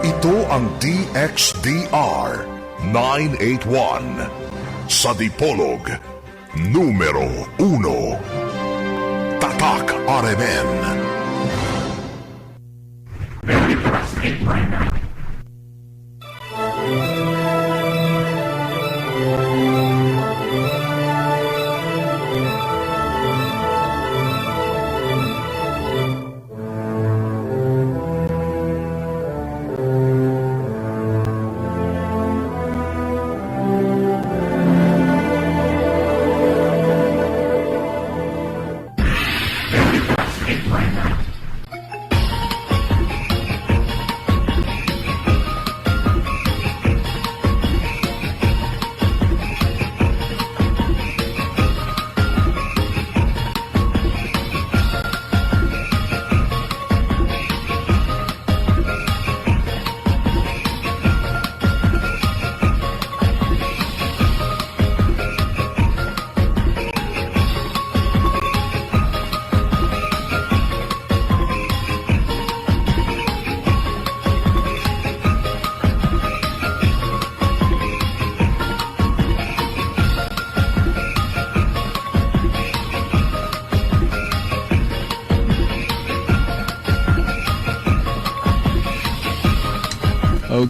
Ito ang DXDR 981 sa Dipolog, numero 1. Tatak RMN.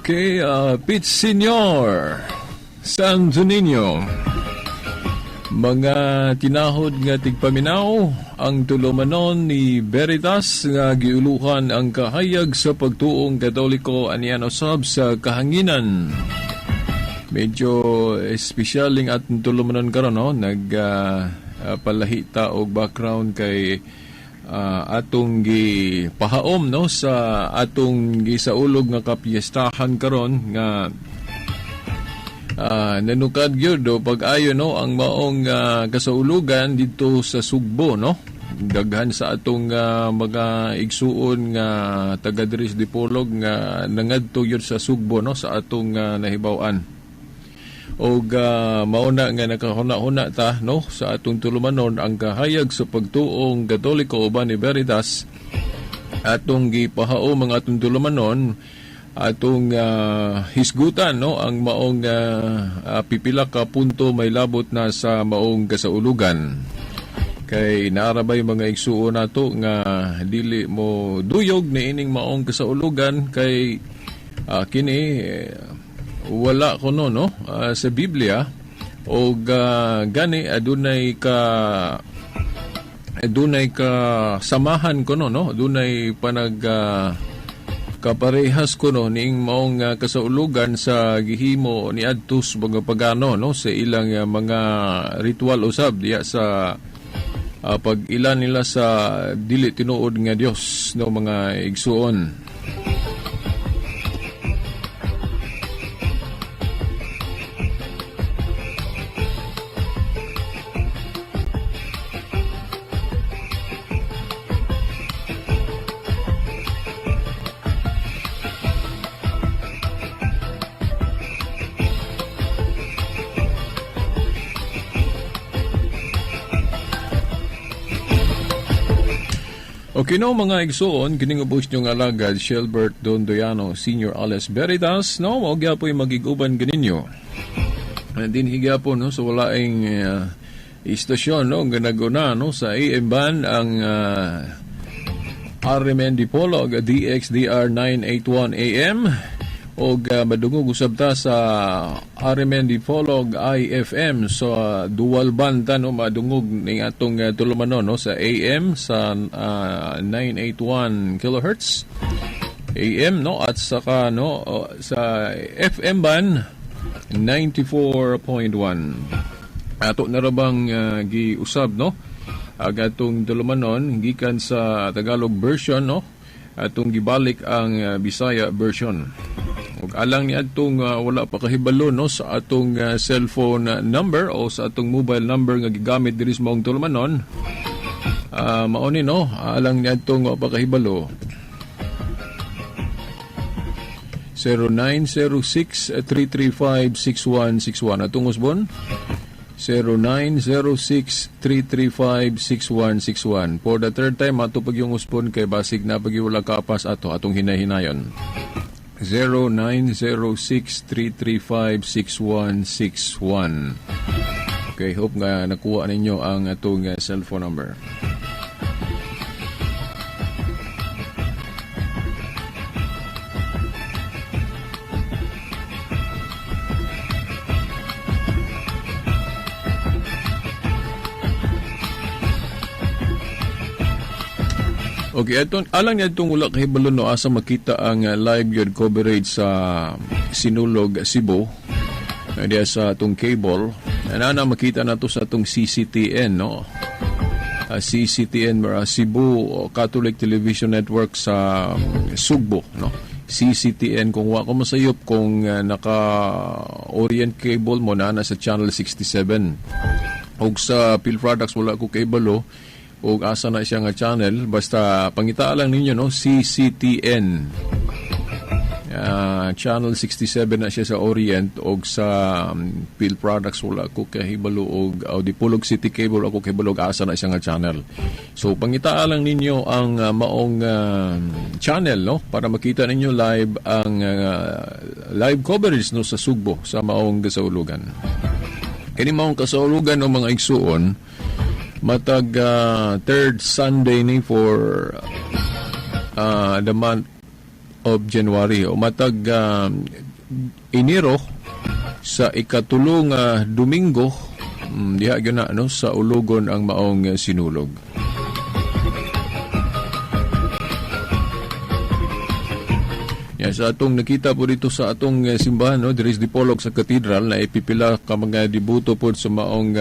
Okay, Pete Senior, Santo Niño, mga tinahod nga tigpaminaw, ang tulumanon ni Veritas nga giuluhan ang kahayag sa pagtuong Katoliko anian usab sa kahanginan. Medyo espesyaling at tulumanon karon no, palahita og background kay atong gipahaom no sa atong gisaulog nga kapiestahan karon nga nanukad gyud do pag-ayo no ang maong kasaulugan dito sa Sugbo no, daghan sa atong mga igsuon nga taga diri sa Dipolog nga nangadto gyud sa Sugbo no sa atong nahibaw-an. Og mauna nga nakahuna-huna ta no sa atong tulumanon ang kahayag sa pagtuong Katoliko uban ni Veritas, atong gipahaom ang atong tulumanon, atong hisgutan no ang maong pipila ka punto may labot na sa maong kasaulugan. Kay naarabay mga igsuon nato nga dili mo duyog na ining maong kasaulugan kay kini wala kuno no sa Biblia o gani adunay ka samahan kuno no adunay panag kaparehas kuno ning maong kasaulugan sa gihimo ni adtos mga pagano no sa ilang mga ritual usab diya sa pag-ilan nila sa dili tinuod nga Dios no mga igsuon. Okay no mga igsoon, kining ubos nyo nga alagad, Shelbert Dondoyano, Senior Alias Veritas, no, maugya po'y magiguban ganinyo. Din higya po, no, so walaing istasyon, no, ganaguna, no, sa AM band, ang RMN Dipolog, DXDR 981 AM, o madungog usab ta sa RMN Dipolog IFM sa dual band ta no madungog ning atong tulumanon no sa AM sa 981 kilohertz AM no at saka no sa FM band 94.1. Ato na ra bang giusab no ang atong tulumanon gikan sa Tagalog version no atong gibalik ang Bisaya version. Ug alang ni atong wala pa kahibalo no sa atong cellphone number o sa atong mobile number nga gigamit diri sa maong tulumanon, mao ni no alang ni atong wala pa kahibalo 0906-335-6161 atong usbon 0906-335-6161. For the third time ato pag yung usbon kay basig na pag wala kapas atong hinay-hinayon. 0906-335-6161. Okay, hope nga nakuha ninyo ang atong cellphone number. Okay, alang niya itong wala kahibalo no asa makita ang live yun coverage sa Sinulog, Cebu. Diya sa itong cable. Na makita na to sa itong CCTN, no? CCTN, Cebu Catholic Television Network sa Sugbo, no? CCTN, kung wako masayop, kung naka-orient cable mo na sa channel 67. O sa Phil Products, wala ko cable, o asa na siya nga channel, basta pangita lang ninyo, no? CCTN. Channel 67 na siya sa Orient o sa Phil Products, wala ko kahibalo o Dipolog City Cable ako kahibalo asa na siya nga channel. So pangita lang ninyo ang maong channel, no, para makita ninyo live ang live coverage no sa Sugbo sa maong kasaulugan. Kini maong kasaulugan ng mga igsuon matag third Sunday ni for the month of January o matag Enero sa ikatulong Domingo diha gyud na no sa ulugon ang maong sinulog. Ya, sa atong nakita po dito sa atong simbahan, no, Dres Dipolog sa Cathedral na ipipila ka mga dibuto po sa maong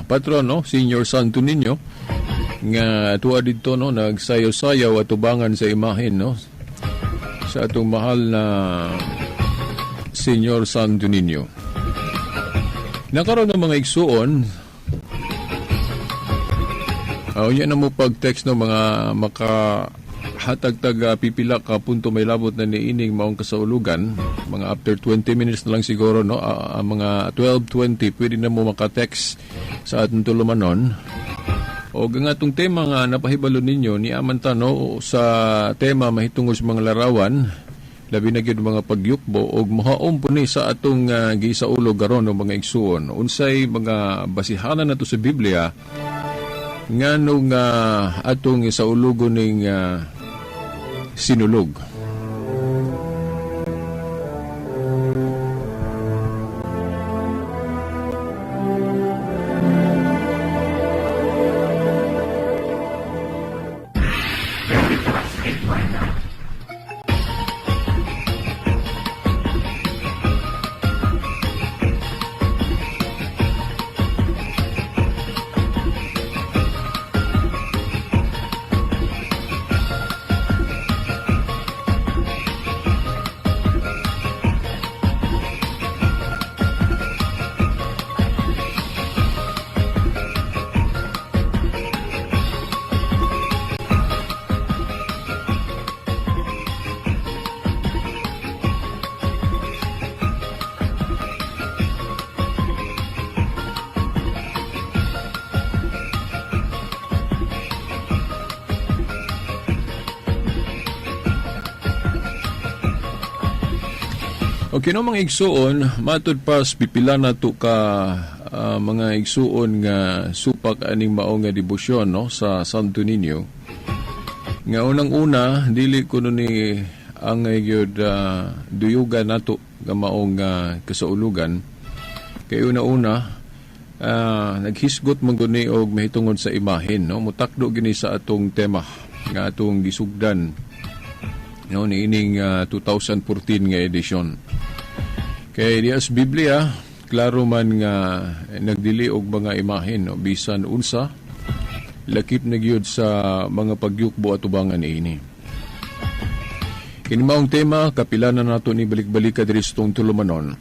patron, no, Senior Santo Niño nga tuwa dito, no, nagsayaw-sayaw at tubangan sa imahen, no, sa atong mahal na Senior Santo Niño. Nakaroon ng mga igsuon yan na mo pag-text no mga makahatag-tag pipila ka punto may labot na niining maong kasaulugan, mga after 20 minutes na lang siguro, no, mga 12:20 pwede na mo maka-text sa atong tulumanon. O nga itong tema nga napahibalo ninyo ni Amanta, no, sa tema mahitungod sa mga larawan, labi na gyud mga pagyukbo o mahaom po ni sa atong gisaulog garon ng mga igsuon. Unsay mga basihanan nato sa Biblia nga nung atong isaulugon ning sinulog. Okay, no, mga igsuon, matod pas pipila na to ka mga igsuon nga supak aning maong nga debosyon, no, sa Santo Niño. Nga unang-una, dili ko no ni ang gyud duyugan nato nga maong kasaulugan. Kay una-una, naghisgot man guni og mahitungod sa imahen, no, mutakdo gini sa atong tema nga atong gisugdan, no, niining 2014 nga edisyon. Kay diya sa Biblia, klaro man nga nagdili og mga imahen, no, bisan unsa lakip na gyud sa mga pagyukbo at tubangan niini. Kini maong tema kapila na nato ni balik-balik diri sa tong tulumanon.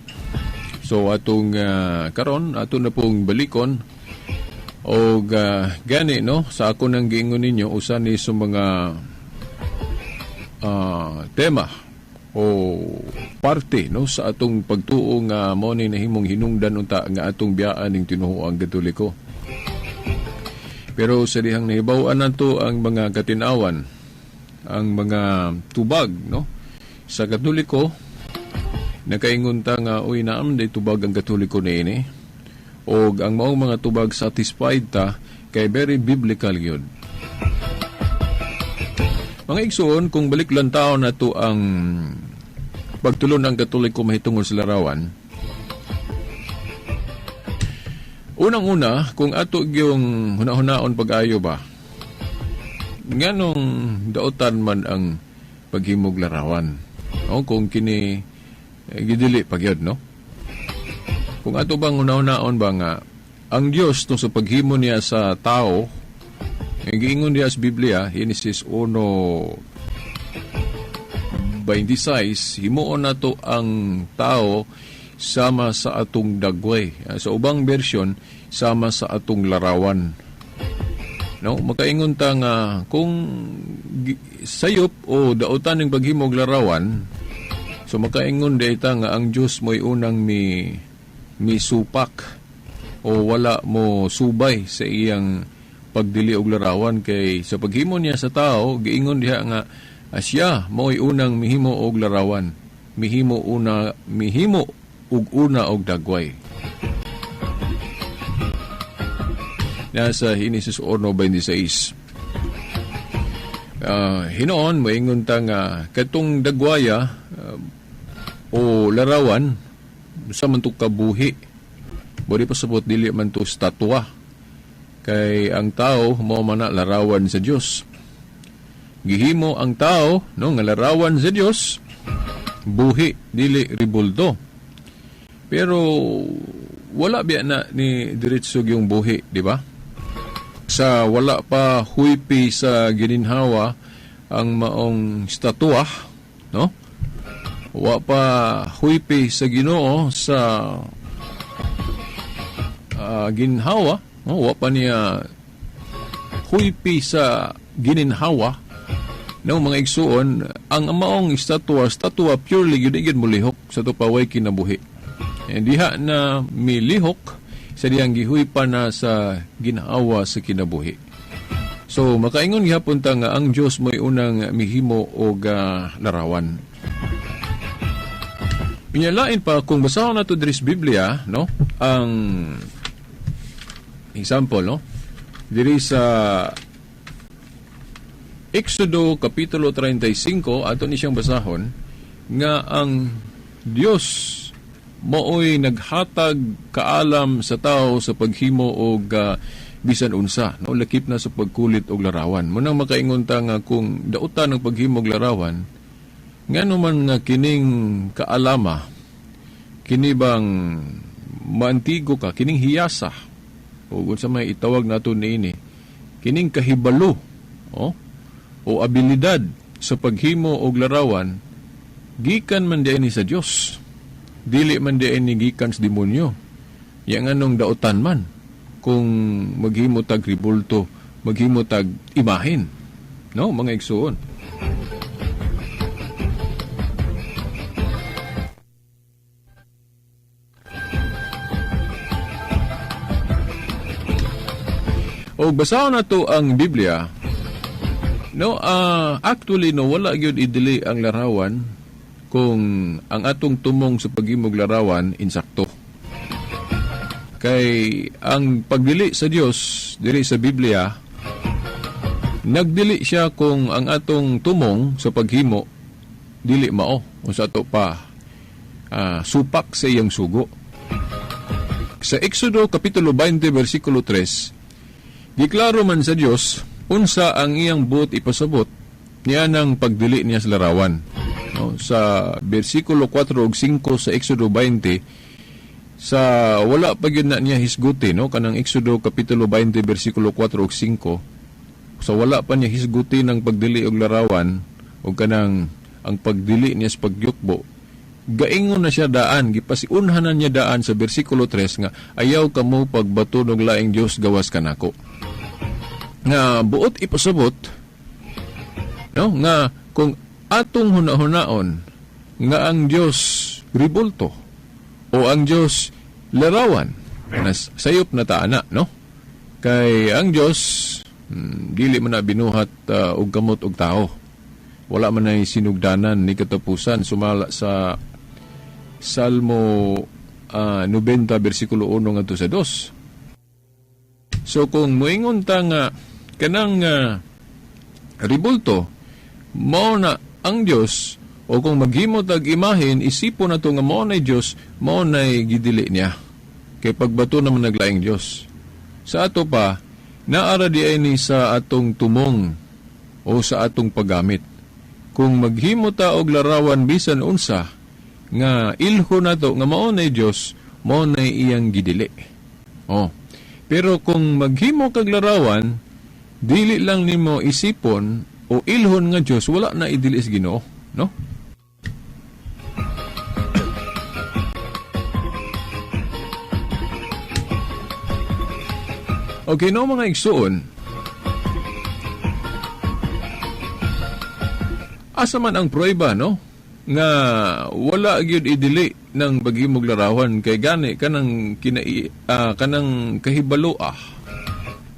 So atong karon ato na pong balikon og gani, no, sa ako nang giingon ninyo usa ni sa mga tema o parte, no, sa atong pagtuo nga mo ni nahimong hinungdan unta nga atong biyaan ning tinuoang Katoliko. Pero sa dihang nahibaw-an nato ang mga katinawan ang mga tubag, no? Sa Katoliko, nakaingon ta nga, uy, naam day tubag ang Katoliko na ini. O ang maong mga tubag satisfied ta, kay very biblical yun. Mga igsoon, kung balik lang tao na to ang pagtulon ng Katoliko mahitungod sa larawan, unang-una, kung ato yung huna-hunaon pag-ayo ba, nganong daotan man ang paghimog larawan. O, kung kini gidili pagyod, no? Kung ato bang huna-hunaon ba nga, ang Diyos tong sa paghimo niya sa tao, giingon niya sa Biblia, Genesis 1:26, himuon na to ang tao sama sa atong dagway. Sa ubang version, sama sa atong larawan. No, makaingon ta nga kung sayop o dautan ng paghimog larawan, so makaingon di ta nga ang Dios mo'y unang mi supak o wala mo subay sa iyang pagdili og larawan, kay sa paghimo niya sa tao giingon diha nga siya mo'y unang mihimo og larawan, mihimo ug una og dagway. Nasa Genesis 1:26. Hinoon moingon ta nga katong dagwaya o larawan sa man to kabuhi, bori pasabot dili man to statwa, kay ang tao mao man na larawan sa Dios. Gihimo ang tao no nga larawan sa Dios, buhi dili ribulto. Pero wala biya na ni diretsog yung buhi, di ba? Sa wala pa huypi sa gininhawa ang maong statwa, no? Wa pa huypi sa Ginoo sa ginhawa, no? Wa pa niya huypi sa gininhawa, no? Mga igsuon, ang maong statwa purely yun mulihok sa tupaway kinabuhi. Diha na milihok sa diyang gihuipa na sa ginhawa sa kinabuhi. So, makaingon gihapon ta nga ang Dios mo'y unang mihimo og larawan. Pinyalain pa, kung basahon nato diri sa Biblia, no? Ang example, no? Diri sa Exodo Kapitulo 35, ato ni siyang basahon, nga ang Dios mao'y naghatag kaalam sa tao sa paghimo og bisan unsa, no, lakip na sa pagkulit og larawan. Munang makaingon ta nga kung dautan ng paghimo og larawan, ngano man nga kining kaalama, kini bang maantigo ka, kining hiyasa, o unsa may itawag nato niini, kining kahibalo, o abilidad sa paghimo og larawan, gikan man diay ni sa Dios. Dili man diay ni gikan sa demonyo. Yang anong dautan man kung maghimo tag ribulto, maghimo tag imahin, no, mga igsuon. O basahon na to ang Biblia, no, actually no, wala gyud idili ang larawan kung ang atong tumong sa paghimog larawan insakto. Kay ang pagdili sa Dios diri sa Biblia, nagdili siya kung ang atong tumong sa paghimo dili mao o sa ato pa supak sa iyang sugo. Sa Exodo Kapitulo 20 versikulo 3, giklaro man sa Dios unsa ang iyang buot ipasabot niya ng pagdili niya sa larawan. No, sa versikulo 4 ug 5 sa Exodo 20, sa wala pa gyud na niya hisguti, no, kanang Exodo Kapitulo 20 versikulo 4 ug 5, sa wala pa niya hisguti ng pagdili og larawan o kanang ang pagdili niya sa pagyukbo, gaingon na siya daan, gipasiunhanan niya daan sa versikulo 3 nga ayaw kamo pagbato og laing Dios gawas kanako. Nga buot ipasabot, no, nga kung atong hunahunaon nga ang Dios ribulto o ang Dios larawan, nas sayop na taana, no? Kay ang Dios dili man na binuhat og kamot og tao. wala man ay sinugdanan ni katapusan sumala sa Salmo 90 bersikulo 1 ngadto sa 2. So kung moingon ta nga kanang ribulto mao na ang Dios, o kung maghimo tag imahin isipon nato nga mao nay Dios, mao nay gidili niya kay pagbato naman naglaing Dios. Sa ato pa naara di ay ni sa atong tumong o sa atong paggamit. Kung maghimo ta og larawan bisan unsa nga ilho nato nga mao nay Dios, mao nay iyang gidili. Pero kung maghimo kag larawan dili lang nimo isipon o ilhon nga Dios, wala na idili sa Ginoo, no? Okay, no mga igsuon. Asa man ang prueba, no? Nga wala gyud idili ng paghimog larawan kay gani kanang kanang kahibalo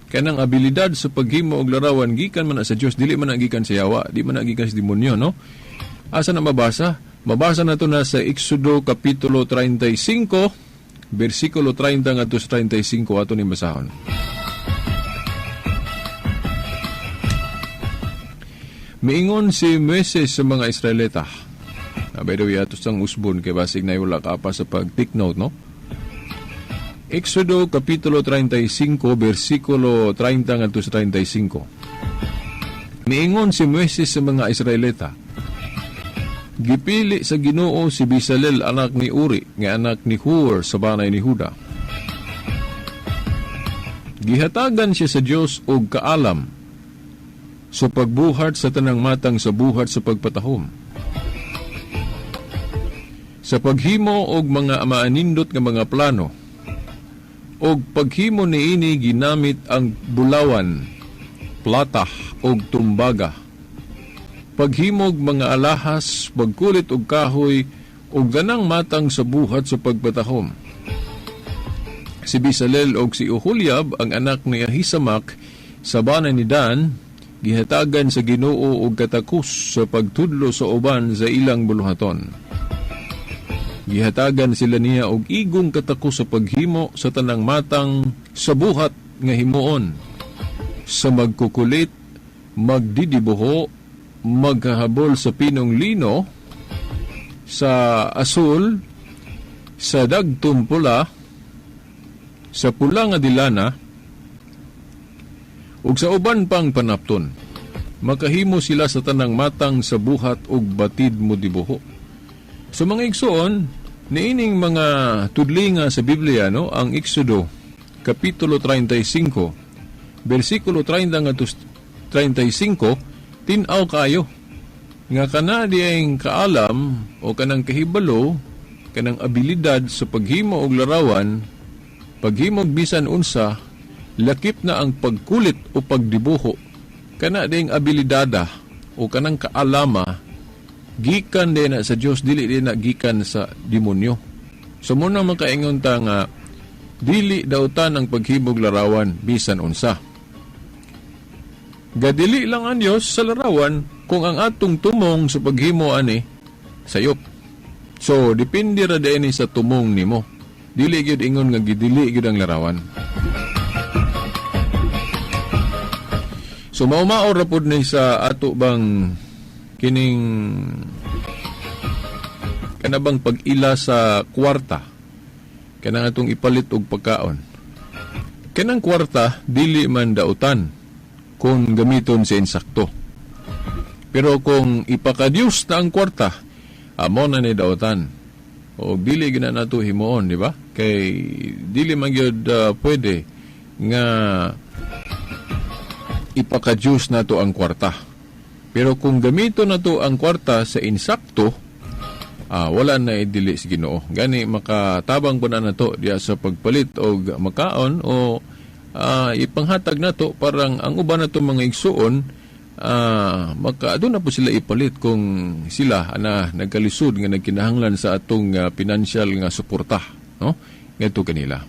kanang abilidad sa paghimo og larawan gikan man sa Dios, dili man gikan sa yawa, di man gikan sa demonyo, no? Asa na mabasa? Mabasa nato na sa Exodo kapitulo 35 bersikulo 30 ngadto sa 35 ato ni basahon. Miingon si Moises sa mga Israelita. By the way, ato sang usbon kay basig na wala ka pa sa pag-take note, no? Exodo kapitulo 35 bersikulo 30 ngadto sa 35. Miingon si Moises sa mga Israelita, gipili sa Ginoo si Bezalel anak ni Uri nga anak ni Hur sa banay ni Huda. Gihatagan siya sa Dios og kaalam sa pagbuhat sa tanang matang sa buhat sa pagpatahom, sa paghimo og mga maanindot nga mga plano, og paghimo niini ginamit ang bulawan, plata og tumbaga, paghimog mga alahas, pagkulit og kahoy og ganang matang sa buhat sa pagpatahom. Si Bezalel og si Oholiab ang anak ni Ahisamak sa banay ni Dan gihatagan sa Ginoo og katakus sa pagtudlo sa uban sa ilang buluhaton. Gihatagan sila niya og igong katakus sa paghimo sa tanang matang sa buhat nga himuon, sa magkukulit, magdidibuho, maghahabol sa pinong lino, sa asul, sa dagtong pula, sa pula nga dilana, ug sa uban pang panapton. Makahimo sila sa tanang matang sa buhat ug batid mo dibuho. So mga igsoon, niining mga tudlinga sa Biblia, no, ang Exodo kapitulo 35 bersikulo 30 ngadto 35 tin-aw kayo nga kana diyang kaalam o kanang kahibalo, kanang abilidad sa paghimo og larawan, paghimo og bisan unsa, lakip na ang pagkulit o pagdibuho, kana diyang abilidada o kanang kaalama gikan din na sa Dios, dili din na gikan sa demonyo. So muna makaingon ta nga dili daw ta ang paghimog larawan bisan unsa. Gadili lang ang Dios sa larawan kung ang atong tumong sa paghimo ani sayop. So depende ra din sa tumong nimo. Dili gyud ingon nga gidili gyud ang larawan. So mao ra pud ni sa ato bang kining kanabang pag-ila sa kwarta, kanang atong ipalit og pagkaon. Kanang kwarta dili man dautan kung gamiton sa insakto, pero kung ipakadyos na ang kwarta, amo na ni dautan o dili gina nato himuon, di ba? Kay dili man gyud pwede nga ipakadyos nato ang kwarta. Pero kung gamito na to ang kwarta sa insakto, wala na idili sa Ginoo. Gani makatabang po na to diya sa pagpalit o makaon o ipanghatag na to parang ang uban na to mga igsuon, doon na po sila ipalit kung sila na nagkalisod nga nagkinahanglan sa atong financial nga suporta, no? Ngato kanila.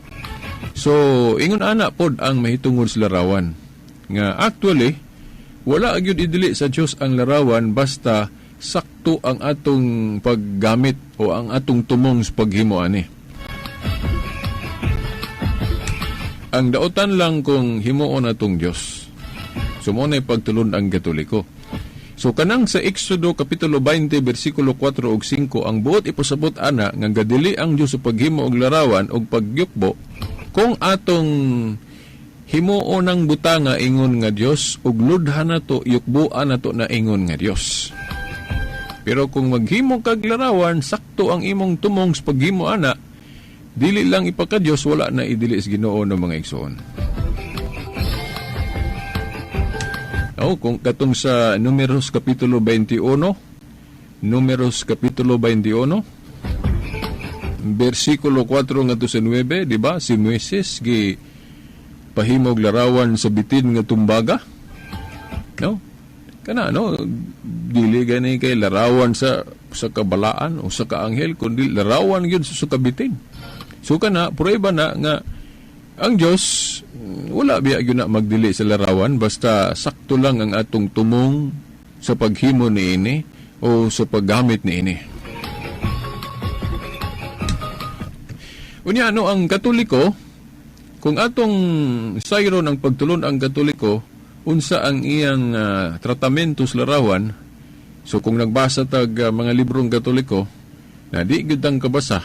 So ingon ana pod ang mahitungod sa larawan nga actually wala gyud idili sa Dios ang larawan basta sakto ang atong paggamit o ang atong tumong sa paghimo ani. Ang daotan lang kung himuon atong Dios. Sumunay pagtulon ang Katoliko. So kanang sa Exodo kapitulo 20 bersikulo 4 ug 5 ang buot ipasabot ana nga gadili ang Dios sa paghimo og larawan og pagyukbo kung atong himuon ang butanga ingon nga Dios ug ludhan nato yukbuan nato na ingon nga Dios. Pero kung maghimo kag larawan sakto ang imong tumong sa paghimo ana, dili lang ipaka-Dios, wala na idili sa Ginoo ng mga igsoon. Kung katong sa Numeros kapitulo 21, Numeros kapitulo 21, versikulo 4 ngadto sa 9, di ba? Si Moises gi pahimog larawan sa bitin nga tumbaga. No? Kana dili gani kay larawan sa kabalaan o sa kaanghel kundi larawan gyud sa kabitin. So kana prueba na nga ang Dios wala biya gyud na magdili sa larawan basta sakto lang ang atong tumong sa paghimo niini o sa paggamit niini. Unya ang Katoliko, kung atong sayro ng pagtulon ang Katoliko, unsa ang iyang tratamento sa larawan, so kung nagbasa tag mga librong Katoliko, na di gyud ang kabasa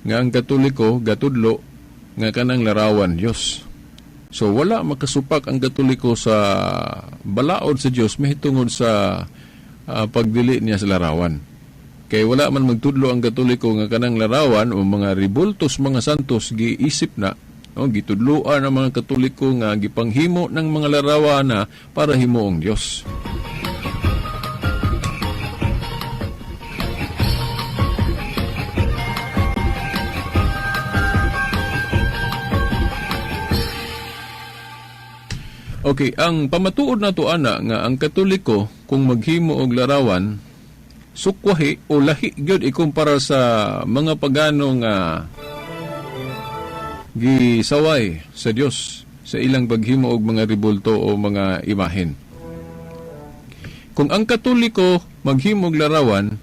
nga ang Katoliko gatudlo nga kanang larawan Dios. So wala makasupak ang Katoliko sa balaod sa Dios mahitungod sa pagdili niya sa larawan. Kay wala man magtudlo ang Katoliko nga kanang larawan o mga ribultos mga santos giisip na gitudloan ang mga Katoliko nga gipanghimo ng mga larawan na para himuong Dios. Okay, ang pamatuod na to ana nga ang Katoliko kung maghimo og larawan sukwahi o lahi gyud ikumpara sa mga pagano nga gisaway sa Dios sa ilang paghimo og mga ribulto o mga imahen. Kung ang Katoliko maghimo og larawan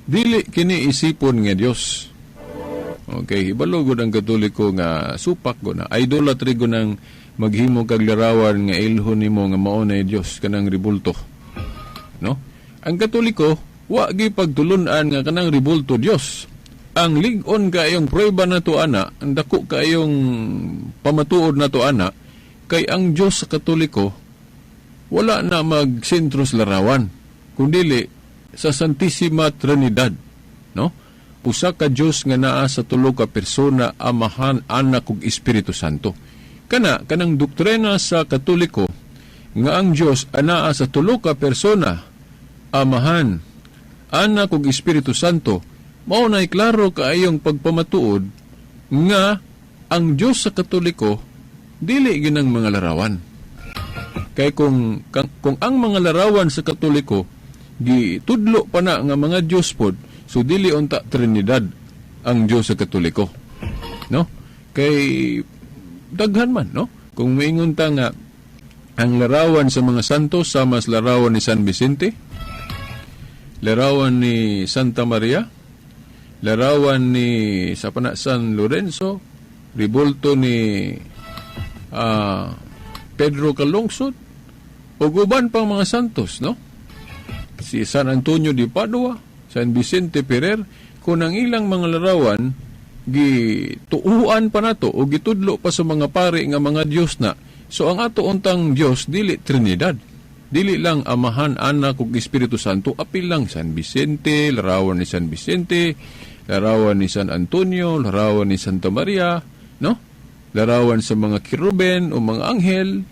dili kini isipon nga Dios. Okay, hibalo gud ang Katoliko nga supak go na idolatry go nang maghimo kag larawan nga ilhon nimo nga mao na Dios kanang ribulto. No? Ang Katoliko wa gi pagtulunan nga kanang ribulto Dios. Ang lig-on kaayong prueba na to ana, ang dako kaayong pamatuod na to ana, kay ang Dios sa Katoliko wala na magsentro sa larawan, kundili sa Santissima Trinidad, no? Usa ka Dios nga naa sa tulo ka persona, Amahan, Anak ug Espiritu Santo. Kanang doktrina sa Katoliko nga ang Dios anaa sa tulo ka persona, Amahan, Anak ug Espiritu Santo, mao nay klaro kaayong pagpamatuod nga ang Dios sa Katoliko dili ginang mga larawan. Kay kung ang mga larawan sa Katoliko gitudlo pa na nga mga Dios pod, so dili unta Trinidad ang Dios sa Katoliko. No? Kay daghan man, no? Kung maingon ta nga ang larawan sa mga santos sama sa larawan ni San Vicente, larawan ni Santa Maria, larawan ni San Lorenzo, ribulto ni Pedro Calungsod, o guban pang mga santos, no? Si San Antonio de Padua, San Vicente Ferrer, kung ang ilang mga larawan gituuan pa nato o gitudlo pa sa mga pari nga mga Dios na. So ang ato untang Dios dili Trinidad, dili lang Amahan, Anak ug Espiritu Santo, apil lang San Vicente, larawan ni San Vicente, larawan ni San Antonio, larawan ni Santa Maria, no? Larawan sa mga kiruben o mga anghel,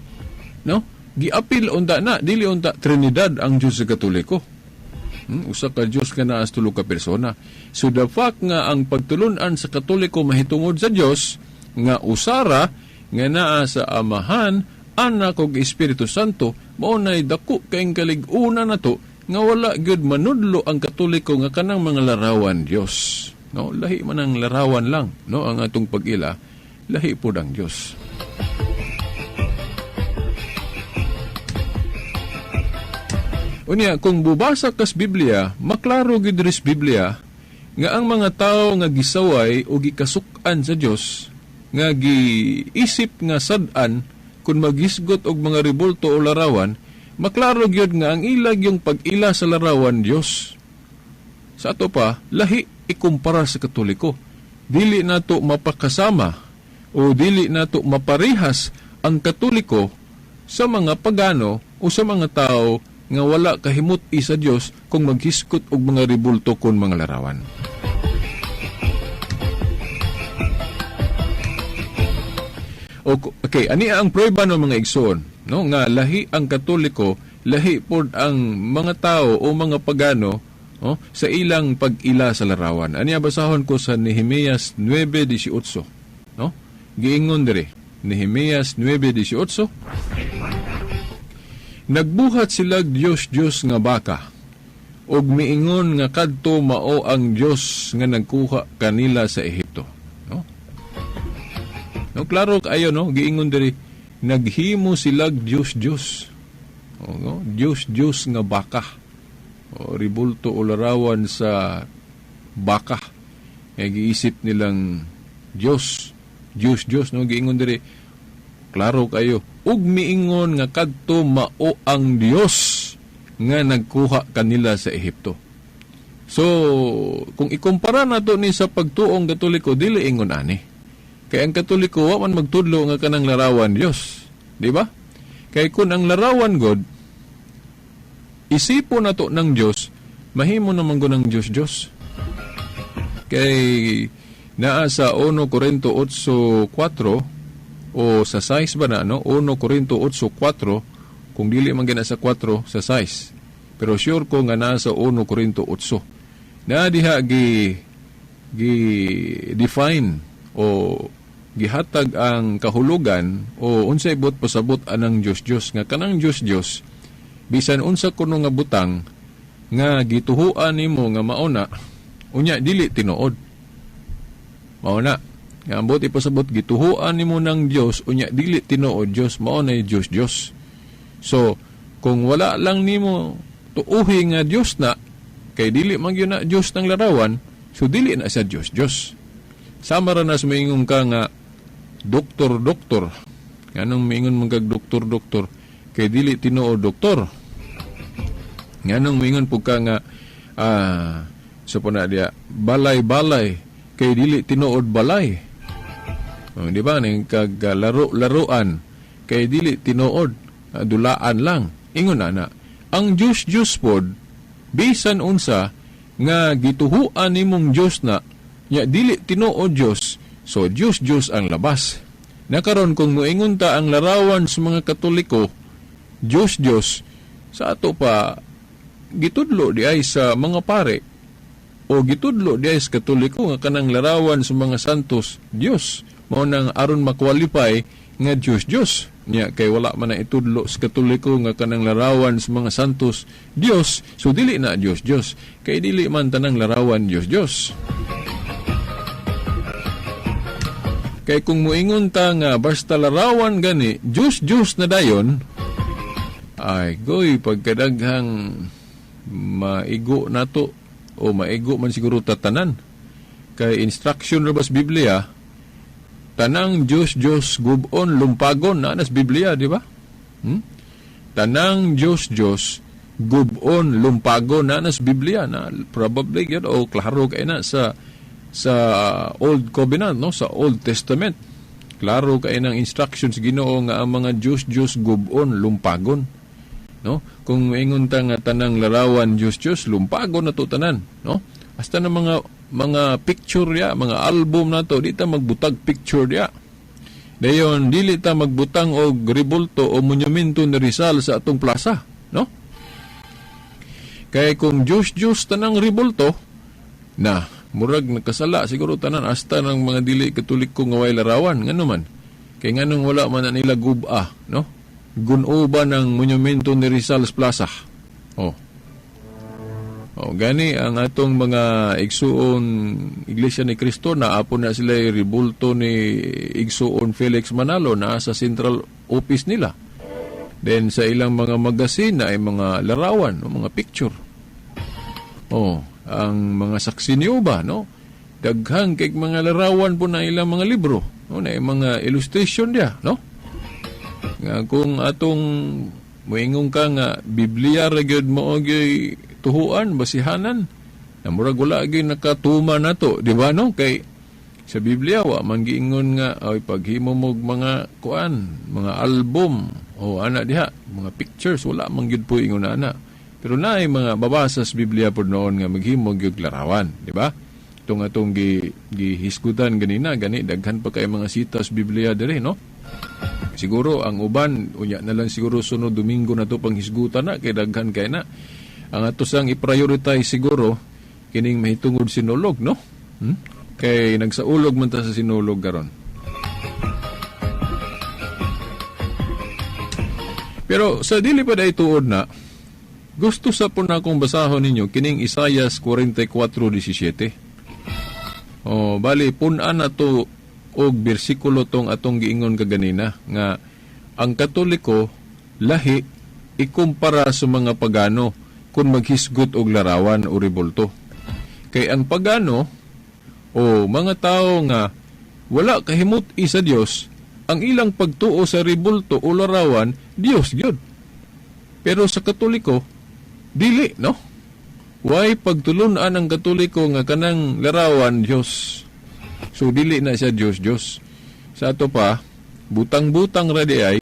no? Giapil unta na, dili unta Trinidad ang Dios sa Katoliko. Usa ka Dios ka naa sa tulo ka persona. So the fact nga ang pagtulunan sa Katoliko mahitungod sa Dios nga usara nga naa sa Amahan, Anak ug Espiritu Santo, mao nay dako kaayong kalig-una nato nga wala gyud manudlo ang Katoliko nga kanang mga larawan Dios. No, lahi man ang larawan lang, no, ang atong pag-ila, lahi pud ang Dios. Unya, kung bubasa kas Biblia, maklaro gid diri sa Biblia nga ang mga tao nga gisaway o gikasuk-an sa Dios nga giisip nga sad-an kung maghisgot og mga rebulto o larawan, maklaro gyud nga ang ilag yung pag-ila sa larawan Dios. Sa ato pa, lahi ikumpara sa Katoliko. Dili nato mapakasama o dili nato maparehas ang Katoliko sa mga pagano o sa mga tao nga wala kahimut-i sa Dios kung maghiskot og mga rebulto kon mga larawan. Okay, ani ang prueba ng mga igsoon, no, nga lahi ang Katoliko, lahi pod ang mga tao o mga pagano, no, sa ilang pag-ila sa larawan. Ani basahon ko sa Nehemias 9:18, no? Giingon diri, Nehemias 9:18. Nagbuhat sila Diyos nga baka, ug miingon nga kadto mao ang Diyos nga nagkuha kanila sa Ehipto. No? No, klaro kayo, no? Giingon diri, naghimo sila Diyos. O, no? Diyos nga baka. O, ribulto o larawan sa baka. Nga giisip nilang Diyos, no? Giingon diri, klaro kayo, ug miingon nga kadto mao ang Dios nga nagkuha kanila sa Ehipto. So, kung ikumpara nato ni sa pagtuong Katoliko, dili ingon ani. Kaya ang Katoliko wa man magtudlo nga kanang larawan Dios, di ba? Kay kun ang larawan God isipon nato ng Dios, mahimo naman go ng Dios. Kay naa sa 1 Corinto 8:4 o sa 6 ba na, no? 1 Corinto 8:4, kung dili man gina sa 4, sa 6. Pero sure ko nga nasa 1 Corinto 8. Na diha define o gihatag ang kahulugan o unsay bot pasabot anang Diyos nga kanang Diyos bisan unsa kuno nga butang nga gituhuan nimo nga mauna unya dili tinuod. Mauna nga ambot ipasabot gituhuan nimo ng Dios unya dili tinuod Dios, mao na Dios. So kung wala lang nimo tuuhi nga Dios na kay dili man gyud na Dios ng larawan, so dili na sa Dios. Sama ra nas moingon ka nga doktor. Nganong moingon man kag doktor kay dili tinuod doktor. Nganong moingon pug ka nga so po na dia balay kay dili tinuod balay. Di ba ning kag laro-laruan kay dili tinuod dulaan lang. Ingon na ang Diyos pod bisan unsa nga gituhuan nimong Diyos na nya dili tinuod Diyos, so Diyos ang labas. Nakaron kung moingon ta ang larawan sa mga Katoliko Diyos sa ato pa gitudlo di ay sa mga pare o gitudlo di ay sa Katoliko nga kanang larawan sa mga santos Diyos mao nang aron makwalify nga Diyos nya kay wala man na itudlo sa Katoliko nga kanang larawan sa mga santos Diyos, so dili na Diyos kay dili man tanang larawan Diyos. Kay kung moingon ta nga basta larawan gani Diyos na dayon, ay goy pagkadaghang maigo nato o maigo man siguro tatanan. Kay instruction ra bas Biblia, tanang Diyos gubon lumpagon na nas Biblia, di ba? Tanang Diyos gubon lumpagon na nas Biblia na probably yun o klaro kay na sa Old Covenant, no, sa Old Testament. Klaro kay nang instructions Ginoo nga ang mga Diyos gubon lumpagon, no? Kung ingon ta nga tanang larawan Diyos lumpagon na to tanan, no? Hasta na mga picture ya, mga album na to, di ta magbutag picture ya. Dayon, dili ta magbutang og rebulto o monumento ni Rizal sa atong plaza, no? Kaya kung Diyos tanang rebulto, na, murag nakasala, siguro tanan, hasta ng mga dili Katoliko nga way larawan, ngano man. Kaya nganong wala man na nila guba, no? Gunuba ng monumento ni Rizal sa plaza. Gani ang atong mga igsuon Iglesia ni Cristo na apo na sila rebulto ni igsuon Felix Manalo na sa central office nila. Then sa ilang mga magasin na ay mga larawan o mga picture. Ang mga saksi niyo ba, no? Daghang kay mga larawan po na ilang mga libro, no? Na mga illustration dia, no? Nga kung atong moingon ka nga Biblia ra gyud mo gyud tuhuan basihanan, na murag wala gyud nakatuma nato, di ba no? Kay sa Biblia wa man giingon nga ay paghimo mo mga kuan, mga album o ana diha, mga pictures wala man gyud po ingon ana. Pero naay mga babasa sa Biblia po noon nga maghimo gyud larawan, di ba? Itong atong gihisgutan ganina, gani daghan pa kay mga sitas Biblia diri, no? Siguro ang uban unya na lang siguro sunod Domingo na to panghisgutan na kay daghan kay na. Ang ato sang i-prioritize siguro kining mahitungod sinulog, no? Kay nagsaulog man ta sa sinulog karon. Pero sa dili pa day tuod na, gusto sa po na akong basahon ninyo kining Isaias 44:17. Bali punan na to og bersikulo tong atong giingon kaganina nga ang Katoliko lahi ikumpara sa mga pagano kung maghisgot og larawan o rebulto. Kay ang pagano o mga tao nga wala kahimut-i sa Dios, ang ilang pagtuo sa rebulto o larawan Dios gyud. Pero sa Katoliko dili, no? Why pagtulunan ang Katoliko nga kanang larawan Dios. So dili na siya Dios. Sa ato pa butang-butang ra di ay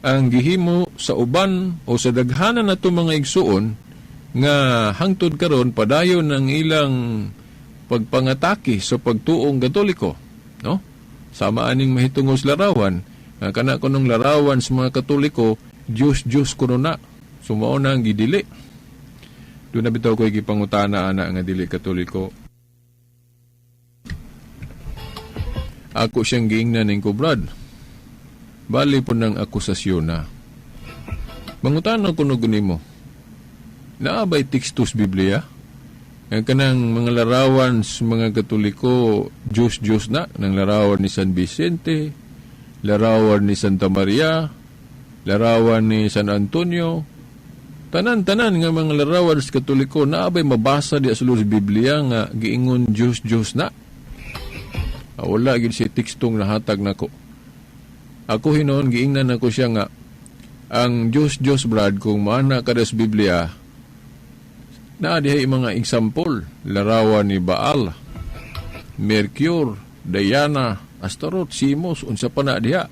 ang gihimo sa uban o sa daghanan nato mga igsuon nga hangtod karon padayon ng ilang pagpangatake sa pagtuong Katoliko, no? Sama aning mahitungos larawan nga kana kunong larawan sa mga Katoliko Dios kuno na sumao na ang gidili. Doon na bitaw ko igipangutana ana nga dili Katoliko. Ako siyang giingnan ning kubrad. Bali po ng akusasyon na. Mangutana ko no nimo. Naabay tekstus Biblia? Ang kanang mga larawan sa mga Katoliko, Diyos na, ng larawan ni San Vicente, larawan ni Santa Maria, larawan ni San Antonio, tanan-tanan nga mga larawan sa Katoliko, naabay mabasa di sa Biblia nga giingon Diyos na. Wala gid si tekstong nahatag nako. Ako hinon giingnan ako siya nga ang Diyos brad kung maana kada sa Biblia na dihay mga example larawan ni Baal, Mercure, Diana, Astaroth, Simos unsa pa na diha.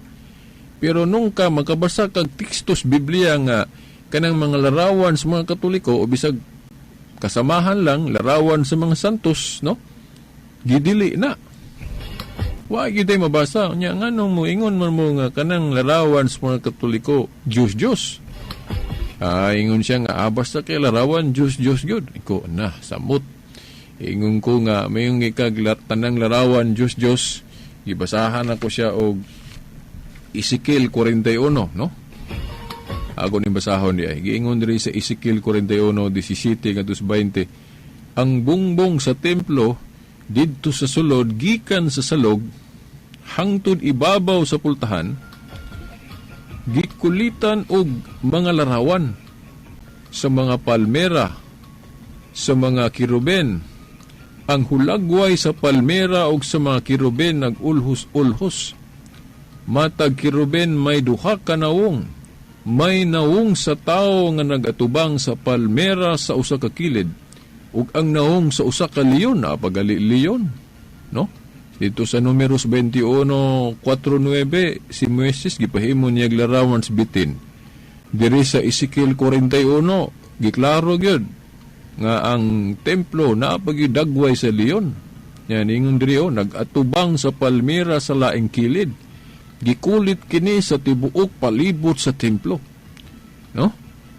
Pero nung ka makabasa kag tekstos Biblia nga kanang mga larawan sa mga Katoliko o bisag kasamahan lang larawan sa mga santos, no? Gidili na. Wa gyud ay mabasa nya nganong moingon man mo nga kanang larawan sa mga Katoliko Diyos. Ingon siya nga basta kay larawan Diyos gyud. Iko na samot. Ingon ko nga mayong ikaglat tanang larawan Diyos. Gibasahan ako siya og Ezekiel 41, no? Ako ni basahon di ay. Giingon diri sa Ezekiel 41:17-20. Ang bungbong sa templo didto sa sulod gikan sa salog hangtod ibabaw sa pultahan gikulitan og mga larawan sa mga palmera sa mga kiruben. Ang hulagway sa palmera og sa mga kiruben nagulhos-ulhos. Matag kiruben may duha ka nawong, may nawong sa tao nga nagatubang sa palmera sa usa ka kilid ug ang nawong sa usa ka leon na pagali leon, no? Dito sa Numeros 21:4-9 si Moises gipahimo niya larawan sa bitin. Diri sa Ezekiel 41 giklaro gyud nga ang templo napagidagway sa leon. Yan ingon diri nagatubang sa palmera sa laing kilid. Gikulit kini sa tibuok palibot sa templo, no?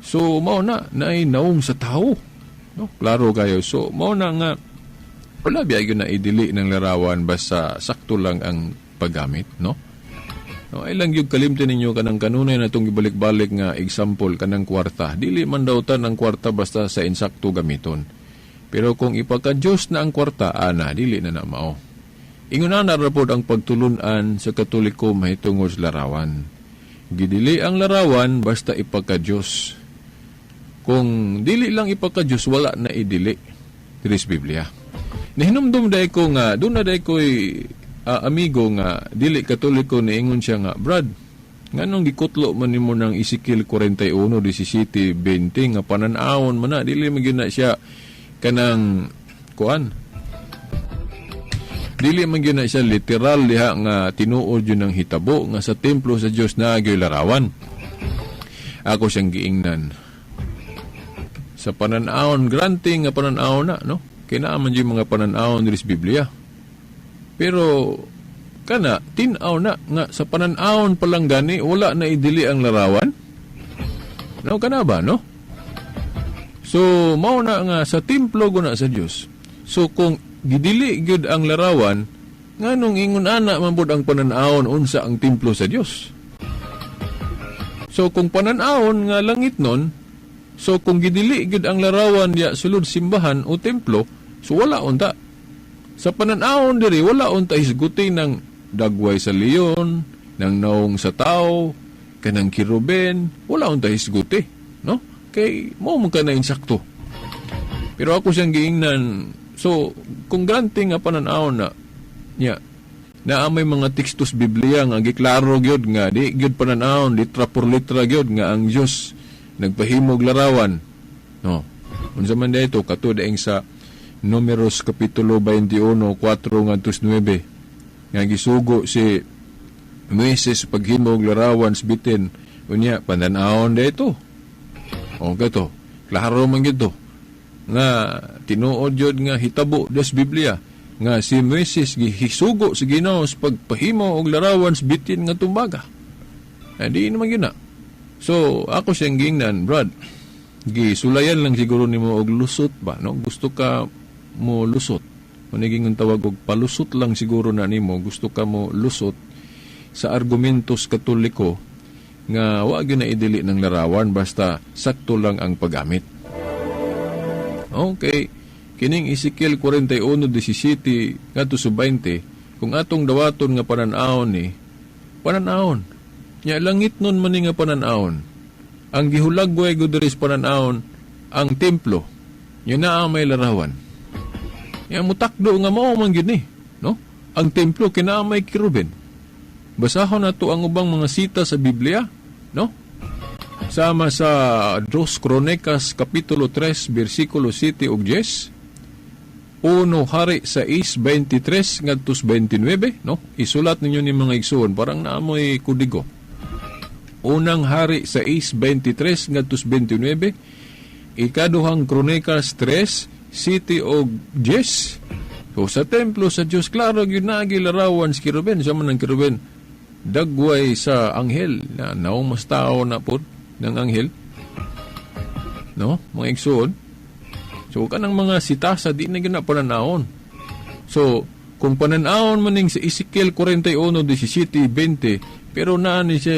So mao na naay nawong sa tawo. No, klaro kayo. So, mao na nga wala biya na idili ng larawan basta sakto lang ang paggamit, no? No, ay lang yung kalimtin ninyo kanang kanunay na itong ibalik-balik nga example kanang kwarta. Dili man daw tan ang kwarta basta sa insakto gamiton. Pero kung ipaka-Diyos na ang kwarta, dili na mao. Ingon na rapod ang pagtulunan sa Katoliko mahitungod sa larawan. Gidili ang larawan basta ipagka-Diyos. Kung dili lang ipagka-Diyos, wala na idili. Diri sa Biblia. Nahinumdum dahi ko nga, doon na dahi ko'y amigo nga, dili katoliko na ingon siya nga, Brad, nganong gikutlo man nimo ng Ezekiel 41:17-20 nga pananawon man na, dili man na siya kanang kuan. Dili man gyud na siya literal diha nga tinuod yun ng hitabo nga sa templo sa Dios na agyoy larawan. Ako siyang giingnan. Sa pananawon, granting nga pananawon na, no? Kinaaman yung mga pananawon diri sa Biblia. Pero, kana, tinaw na, nga sa pananawon palang gani, wala na idili ang larawan. No, kana ba, no? So, mao na nga, sa templo guna sa Dios. So, kung gidili gyud ang larawan, nganong ingon ana man pud ang pananawon unsa ang templo sa Dios. So, kung pananawon nga langit nun, so kung gidili gyud ang larawan diya sulod simbahan o templo, so wala unta. Sa pananawon diri wala unta hisguti ng dagway sa leon, ng naong sa tao, kanang kiruben, wala unta hisguti, no? Kay mao man kana insakto. Pero ako siyang giingnan, so kung granting nga pananawon na niya na may mga tekstos Biblia nga giklaro gyud nga di gyud pananawon litra por litra gyud nga ang Dios nagpahimog larawan, no? Unsa man dayto katud ing sa Números kapitulo 21:4-9 nga gisugo si Moises paghimog larawan sa bitin unya pananawon dayto. O gato, klaro man gyud to nga tinuod yun nga hitabo des Biblia nga si Moises gihisugo sa Ginoo sa pagpahimo og larawan sa bitin nga tumbaga. Di naman yun na. So, ako siyang gingnan, Brad, gisulayan lang siguro nimo og lusot ba, no? Gusto ka mo lusot. Maniging ang tawag og palusot lang siguro na nimo, gusto ka mo lusot sa argumentos katoliko nga wa gyud na idili ng larawan basta sakto lang ang paggamit. Okay, kining Ezekiel 41:17 ngadto sa 20, kung atong dawaton nga pananawon ni, pananawon. Nya langit nun man nga pananawon. Ang gihulagway gud diri sa pananawon ang templo. Nya naa may larawan. Nya mutakdo nga mao man gyud ni, no? Ang templo kinaa may kiruben. Basahon nato ang ubang mga sita sa Biblia, no? Sama sa 2 Crónicas kapitulo 3 bersikulo 7 ug 10. Uno Hari 6:23 ngadto 29, no? Isulat ninyo ni mga igsoon parang naamoy kudigo. Unang Hari 6:23 ngadto 29. Ikaduhang Crónicas 3:7 ug 10. So sa templo sa Dios klaro gyud na gilarawan sa kiruben, sa man ang kiruben dagway sa anghel na naumas tao na pod ng anghel, no, mga igsoon. So kanang mga sitasa di na gyud pananawon. So kung pananawon man ning sa Ezekiel 41:17-20, pero naa ni siya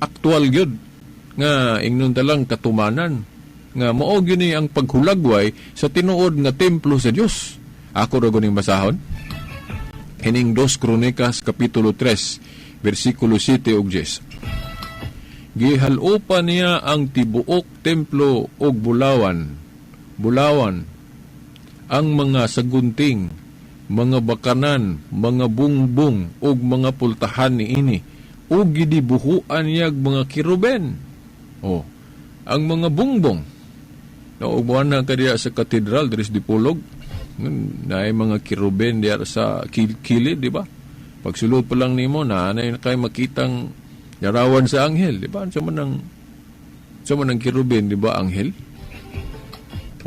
aktual gyud nga ingnon talang katumanan nga mao gyud ni ang paghulagway sa tinuod nga templo sa Dios. Ako ra guning basahon kining 2 Crónicas kapitulo 3 bersikulo 7 ug 10. Gihalupa niya ang tibuok templo og bulawan, ang mga sagunting, mga bakanan, mga bungbong ug mga pultahan niini, ug gidibuhuan niya mga kiruben. Oh, ang mga bungbong. No, ug na kadiya sa katedral diri sa Dipolog, naay mga kiruben diya sa kilid, di ba? Pagsulod pa lang nimo na kay makitang larawan sa anghel, di ba? Sa man ang kiruben, di ba, anghel?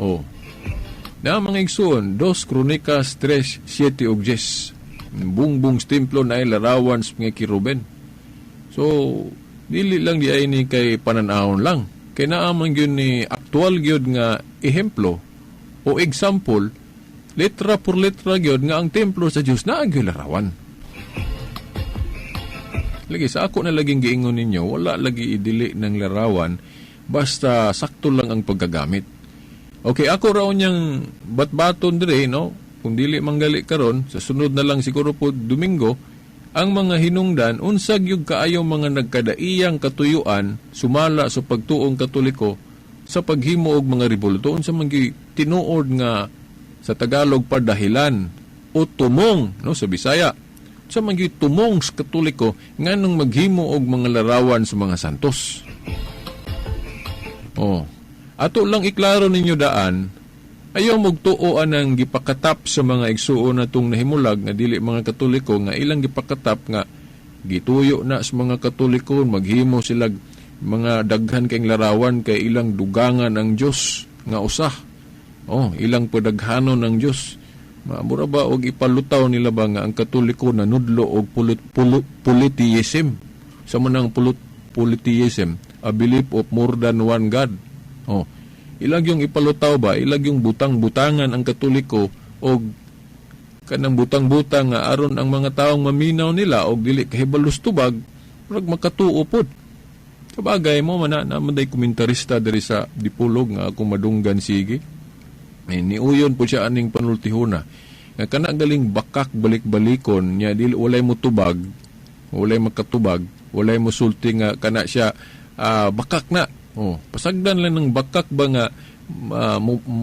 Oh. Na mga igsoon, 2 Crónicas 3:7 ug 10. Bungbong templo na larawan sa mga kiruben. So, dili lang di ay ni kay pananawon lang. Kay naaman gyud ni aktual gyud nga ehemplo o example, letra por letra gyud nga ang templo sa Dios na gyud larawan. Lagi sa ako na laging giingon ninyo, wala lagi idili ng larawan basta sakto lang ang paggagamit. Okay, ako raw niyang batbaton dire, no? Kung dili manggali karon, sa sunod na lang siguro po Domingo, ang mga hinungdan unsag yung kaayo mga nagkadaiyang katuyuan sumala sa pagtuong Katoliko sa paghimo og mga rebulto unsa man gyud tinuod nga sa Tagalog padahilan o tumong no sa Bisaya sa man gyud tumong sa Katoliko nganong maghimo og mga larawan sa mga santos. Ato lang iklaro ninyo daan, ayaw magtuoan ang gipakatap sa mga igsuon natong nahimulag nga dili mga Katoliko nga ilang gipakatap nga gituyo na sa mga Katoliko maghimo sila mga daghan kayong larawan kay ilang dugangan ang Dios nga usah. Ilang padaghanon ng Dios. Mura ba og ipalutaw nila ba nga ang Katoliko nanudlo og polytheism? Sa manang polytheism, a belief of more than one God. Ilag yung ipalutaw ba, ilag yung butang-butangan ang Katoliko o kanang butang-butang nga aron ang mga taong maminaw nila o dili kahibalos tubag, pag makatuo pod. Kabagay mo, namanday komentarista dari sa Dipolog nga akong madunggan sige. Niuyon po siya aning panultihuna. Nga kana galing bakak balik-balikon, niya dili walay mo tubag, walay makatubag, walay mo sulti nga kana siya bakak na. Pasagdan lang ng bakak ba nga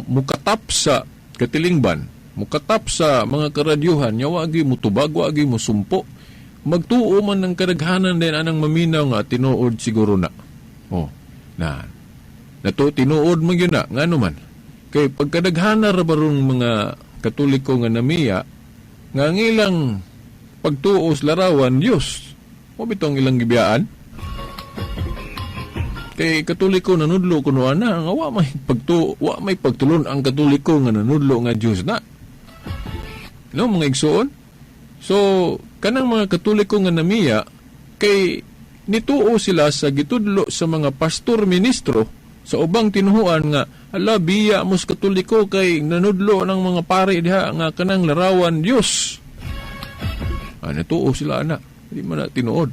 mukatap sa katilingban, mukatap sa mga karadyuhan, nya wagi mo tubag, wagi mo sumpo. Magtuo man ng kadaghanan din anang maminaw nga tinuod siguro na. Tinuod mo yun na, nga naman. Kay pagkadaghana ra barong mga Katoliko nga namiya, nga ngilang pagtuos larawan Diyos. Bitong ilang gibiyaan. Kay Katoliko nanudlo kuno ana nga wa may pagtulon ang Katoliko nga nanudlo nga Dios na. No mga igsoon. So kanang mga Katoliko nga namiya kay nituo sila sa gitudlo sa mga pastor ministro sa ubang tinuhuan nga ala biya mos Katoliko kay nanudlo ng mga pari diha nga kanang larawan Dios. Nituo sila ana. Di man na tinuod.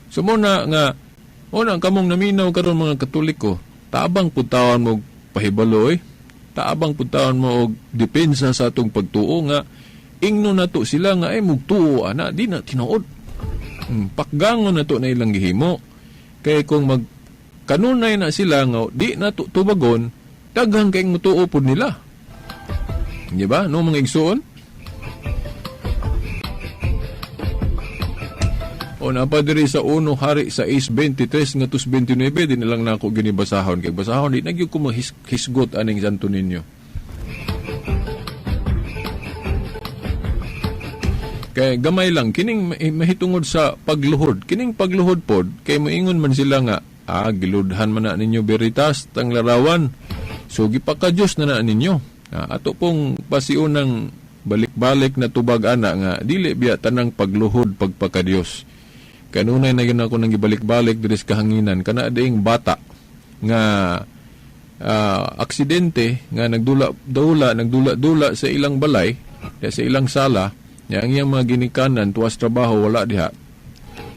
So muna nga ang kamong naminaw karon mga Katoliko, taabang puntawan mo pahibaloy, taabang puntawan mo og depensa sa atong pagtuo nga ingno nato sila nga ay mugtuo ana di na tinuod. Pakgangon nato na ilang gihimo. Kay kung kanunay na sila nga di nato tubagon, daghang kay mutuo pod nila. Di ba? No mga igsoon? Napadiri sa 1 Hari sa 6:23 nga 29 din lang nako ginibasahon kay basahon di nagyud ko mahisgot aning santo ninyo. Kay gamay lang kining mahitungod sa pagluhod. Kining pagluhod pod kay moingon man sila nga giludhan man na ninyo veritas tang larawan. So gipaka Dios na ninyo. Ato pong pasiunang balik-balik na tubag ana nga dili biya tanang pagluhod pagpaka Dios. Kanunay na yun ako nang ibalik-balik diri sa kahanginan kana daing bata nga aksidente nga nagdula sa ilang balay sa ilang sala nya ang iyang mga ginikanan tuwas trabaho wala diha.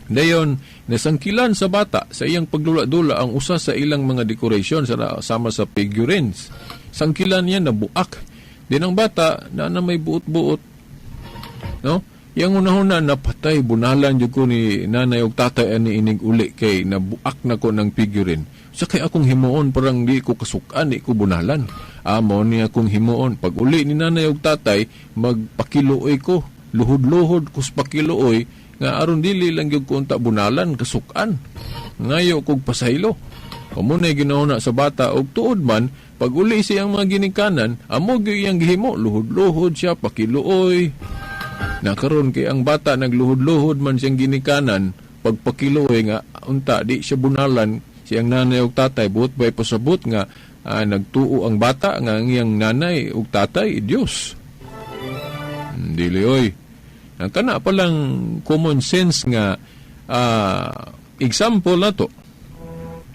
Dayon nasangkilan sa bata sa iyang pagdula-dula ang usa sa ilang mga decoration sama sa figurines. Sangkilan niya na buak. Din ang bata na may buot-buot. No? Yang una-una napatay, bunalan jud ko ni nanay og tatay ani inig uli kay nabuak na ko ng figurine. Sa kay akong himuon parang di ko kasukan, di ko bunalan. Amo ni akong himuon. Pag uli ni nanay og tatay, magpakiluoy ko. Luhod-luhod ko sa pakiluoy nga aron dili lang gyud ko unta bunalan, kasukan. Ngayo kog pasaylo. Pamunay ginauna sa bata og tuod man, pag uli siyang mga ginikanan, amo gyud iyang gihimo, luhod-luhod siya, pakiluoy. Nakaroon kay ang bata nagluhod-luhod man siyang ginikanan pagpakiloy nga unta di siya bunalan siyang nanay ug tatay buot bay pasabot nga nagtuo ang bata nga ang iyang nanay ug tatay Dios. Dili oy. Kana pa lang common sense nga example nato.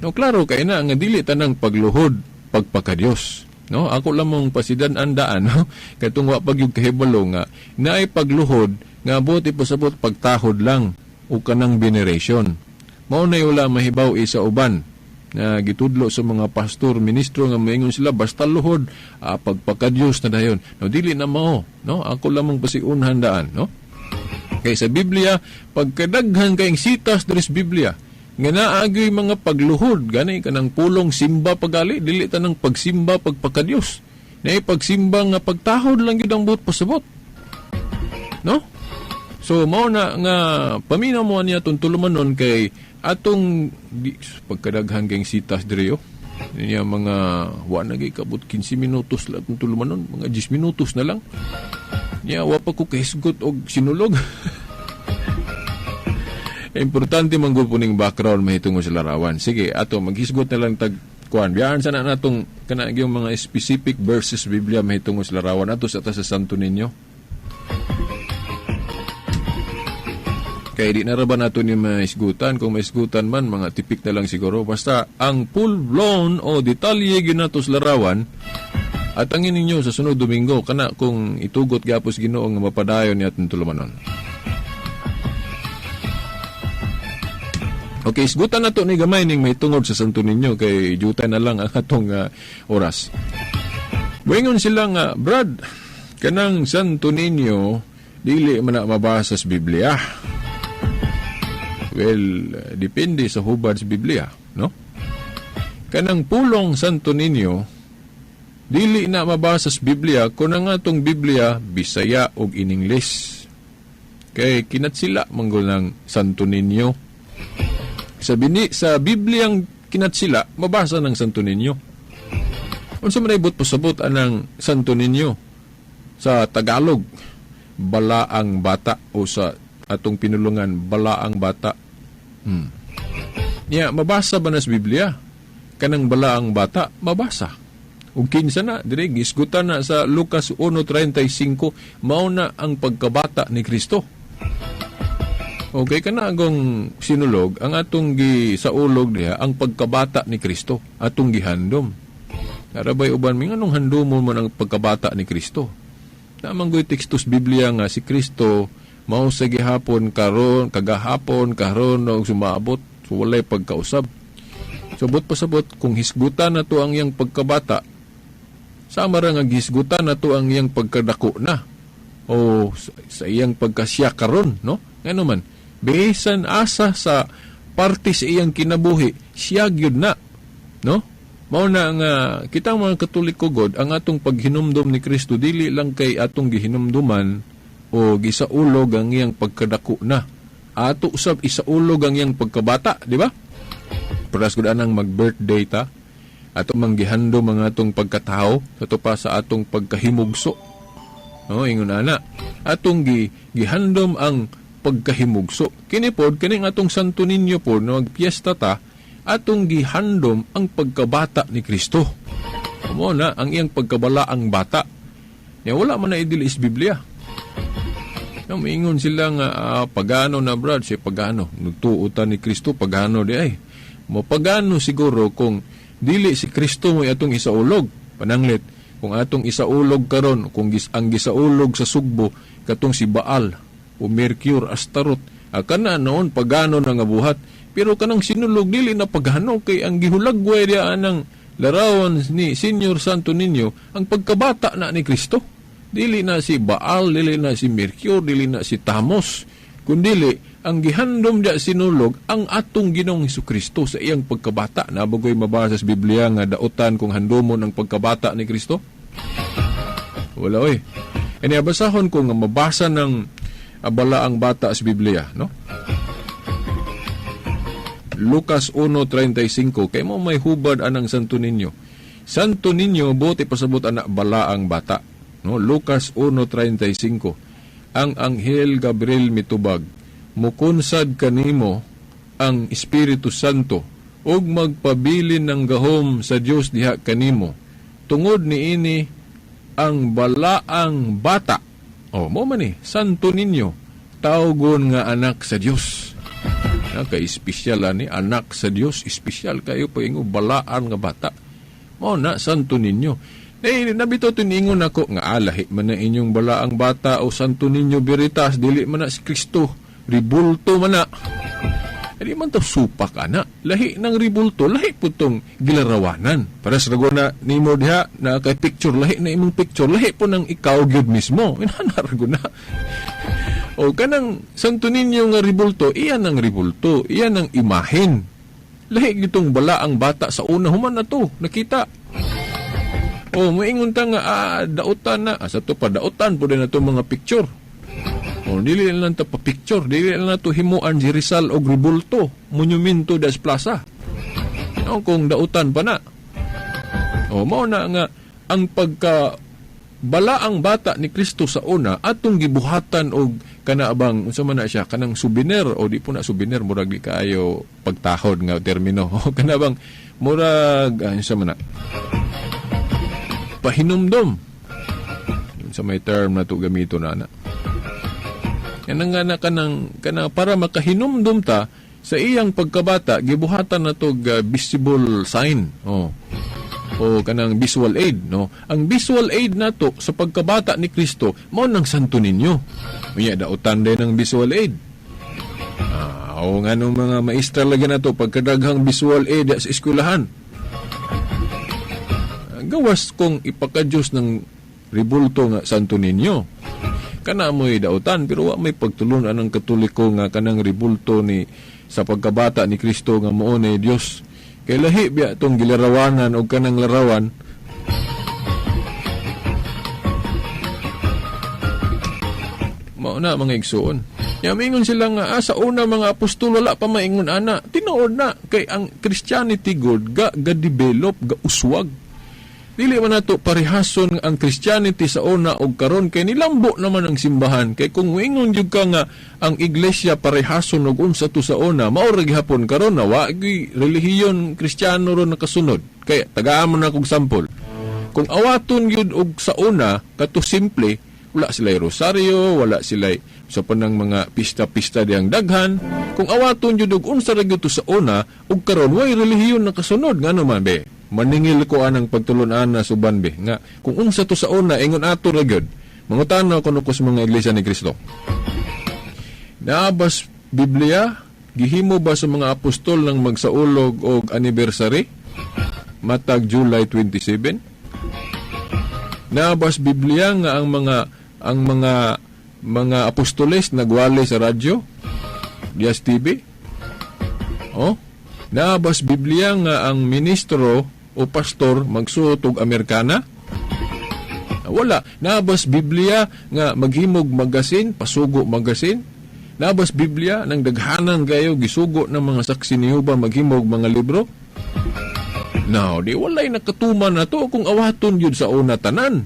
No klaro kay na nga dili tanang pagluhod pagpaka Dios. No, ako lamang pasidan-andaan, no? Katong wa pag yung kahibalo nga naay pagluhod nga buti pasabot pagtahod lang o kanang veneration. Mao na wala mahibaw isa uban na gitudlo sa mga pastor, ministro nga moingon sila basta luhod pagpaka Dios na dayon. No, dili na mao, no? Ako lamang pasiunhan daan, no? Kay sa Biblia, pagkadaghan kayong sitas diri sa Biblia, nga naagyoy mga pagluhod, gani kanang pulong simba pagali, dili tanang pagsimba pagpakadiyos. Na pagsimba nga pagtahod lang yun ang buot pasabot. No? So, mao na nga, paminaw mo niya itong tulumanon kay atong pagkadaghan kayong sitas diri yo. Niya mga wanagay kabut 15 minutos lang itong tulumanon, mga 10 minutos na lang. Niya, wapa ko kahisgot og sinulog. Importante man gud puning background mahitungod sa larawan. Sige, ato maghisgot na lang tag kuan. Biyaan sana natong kana yung mga specific verses Biblia mahitungod sa larawan ato sa Santo Niño. Kaya di na ba nato ni maisgutan? Kung maisgutan man, mga tipik na lang siguro. Basta ang full-blown o detalye ginatos larawan at ang ninyo sa sunod Domingo kana kung itugot gapos Ginoo nga mapadayon ni atong tulumanon. Okay, isgutan na to ni gamay ning may tungod sa Santo Niño kay juta na lang ang atong oras. Buingon sila nga, Brad, kanang Santo Niño dili man na mabasa sa Biblia. Well, depende sa hubad sa Biblia, no? Kanang pulong Santo Niño dili na mabasa sa Biblia kung ang atong Biblia Bisaya ug in English. Kay kinatsila manggol ng Santo Niño. Sa Bibliang kinatsila, mabasa ng Santo Niño. Unsa man ibot pasabot anang Santo Niño sa Tagalog, balaang bata o sa atong pinulungan balaang bata. Mabasa ba na sa Biblia? Kanang balaang bata, mabasa. Ug kinsa na dire gisgutan na sa Lucas 1:35 mao na ang pagkabata ni Kristo. Okay, kana agong sinulog ang atong gisaulog diha ang pagkabata ni Kristo, atong gihandom. Narabay uban mi nganong handumon man ang pagkabata ni Kristo. Namang goy tekstos Biblia nga si Kristo mao sa gihapon karon, kagahapon karon og sumaabot, so walay pagkausab. So but pasabot kung hisgutan nato ang iyang pagkabata, sama ra nga hisgutan nato ang iyang pagkadako na o sa iyang pagkasya karon, no? Ngano man bisan asa sa parte sa iyang kinabuhi, siya gyud na, no? Mao na nga kitang mga Katoliko god, ang atong paghinumdom ni Kristo dili lang kay atong gihinumduman o gisaulog ang iyang pagkadako na. Ato usab isaulog ang iyang pagkabata, di ba? Paras gud anang mag-birthday ta, ato mang gihandom ang atong pagkatao, ato pa sa atong pagkahimugso. No, ingon ana, atong gihandom ang pagkahimugso. Kini pod kaning atong Santo Niño pod na magpiesta ta, atong gihandom ang pagkabata ni Kristo. Mo na ang iyang pagkabalaang bata. Ya wala man na idili is Biblia. No, maingon sila nga pagano na brad, si pagano nagtuutan ni Kristo pagano di ay. Mo pagano siguro kung dili si Kristo mo atong isaulog. Pananglit kung atong isaulog karon, kung ang gisaulog sa sugbo katong si Baal o Mercure, Astarot, kana noon pagano na nga buhat. Pero kanang sinulog dili na pagano kay ang gihulagway diya anang larawan ni Senior Santo Niño ang pagkabata na ni Kristo. Dili na si Baal, dili na si Mercure, dili na si Tamos, kundili ang gihandom diya sinulog ang atong Ginoong Hesukristo sa iyang pagkabata. Nabagoy mabasa sa Biblia nga dautan kung handomon ang pagkabata ni Kristo? Wala oy. Ani abasahon ko nga mabasa ng abala ang bata sa Biblia, no? Lucas 1:35 kay mo may hubad anang Santo Niño. Santo Niño bote pasabot anak bala ang bata, no? Lucas 1:35 ang anghel Gabriel mitubag, mukunsad kanimo ang Espiritu Santo ug magpabilin ng gahom sa Dios diha kanimo. Tungod niini ang balaang bata. Oh, mo man ni Santo Niño tawgon nga anak sa Dios. Kay espesyal ani anak sa Dios, espesyal kayo paingo balaan nga bata. Mo na Santo Niño. Nabito tiningon ako nga lahi man na inyong balaang bata o Santo Niño Veritas, dili man na si Kristo, ribulto man na. Di man to supak ana. Lahi ng ribulto, lahi po tong gilarawanan. Para sa rago na nimo diha na kay picture, lahi na imong picture, lahi po ng ikaw gyud mismo. Inanarago na. O kanang Santo Niño nga ribulto, iyan ang ribulto, iyan ang imahen. Lahi gitong bala ang bata sa una human na to, nakita. O moingon ta nga dautan na, sa to pa dautan po din na to mga picture. O dili lang ta pa picture, dili lang na to himuan si Rizal og ribulto, monumento das plaza. O kung dautan pa na. O mao na nga ang pagka bala ang bata ni Kristo sa una atong gibuhatan og kanaabang unsa man na siya kanang souvenir o di po na souvenir murag di kaayo pagtahod nga termino o kanabang murag unsa man na pahinumdom sa may term na to gamito na kanang nga kanang para makahinumdom ta sa iyang pagkabata gibuhatan na to visible sign o kanang visual aid, no? Ang visual aid nato sa pagkabata ni Kristo mao nang Santo Niño. Unya dautan din ng visual aid. O nga nung mga maestra lagi nato pagkadaghang visual aid sa eskwelahan. Gawas kong ipakadyos ng ribulto nga Santo Niño. Kana mo'y dautan pero wa may pagtulunan ng Katoliko nga kanang ribulto ni sa pagkabata ni Kristo nga mao ni Dios. Kay lahi biya itong gilarawanan o kanang larawan mauna mga igsuon. Yamingon sila nga sa una mga apostol wala pa maingon ana. Tinuod na kay ang Christianity good ga-develop ga-uswag. Dili man nato parihason ang Christianity sa una og karon kay nilambo naman ang simbahan kay kung moingon jud ka nga ang iglesia parihason og unsa to sa una mao ra gihapon karon na wa gyud relihiyon Kristiyano ron nakasunod kay tagaan mo na kog sampol kung awaton yun og sa una kato simple wala sila'y rosaryo wala sila'y sa panang mga pista-pista diyang daghan kung awaton yun og unsa ra gyud to sa una og karon way relihiyon nakasunod ngano man be maningil ko anang pagtulunan na suban be nga kung unsa to sa una ingon ato ra gyud mangutana kuno ko sa mga iglesia ni Kristo naabas Biblia gihimo ba sa mga apostol nang magsaulog og anniversary matag July 27 naabas Biblia nga ang mga apostoles nagwali sa radyo Dias TV naabas Biblia nga ang ministro o pastor magsuot og Amerikana? Wala. Nabas Biblia nga maghimog magasin, pasugo magasin? Nabas Biblia nang daghanan kayo gisugo ng mga saksi ni Jehova maghimog mga libro? Now, di walay nakatuman na to kung awaton yun sa una tanan.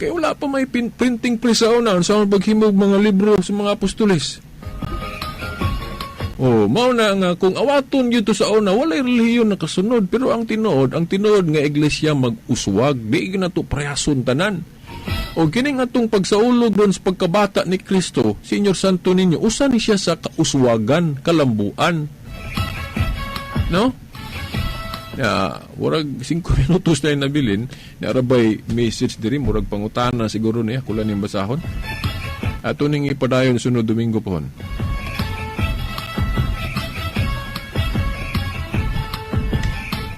Kaya wala pa may printing press sa una sa maghimog mga libro sa mga apostoles. Mao na nga kung awaton yun to sa una, walay relihiyon nakasunod. Pero ang tinuod nga iglesia mag-uswag, di na to prehason tanan. O kining atong pagsaulog doon sa pagkabata ni Kristo, Senyor Santo Niño, usa ni siya sa kauswagan, kalambuan. No? Murag 5 minutos na yung nabilin, narabay message diri, murag pangutana siguro niya, kulan yung basahon. Ato ning ipadayon sunod Domingo pohon.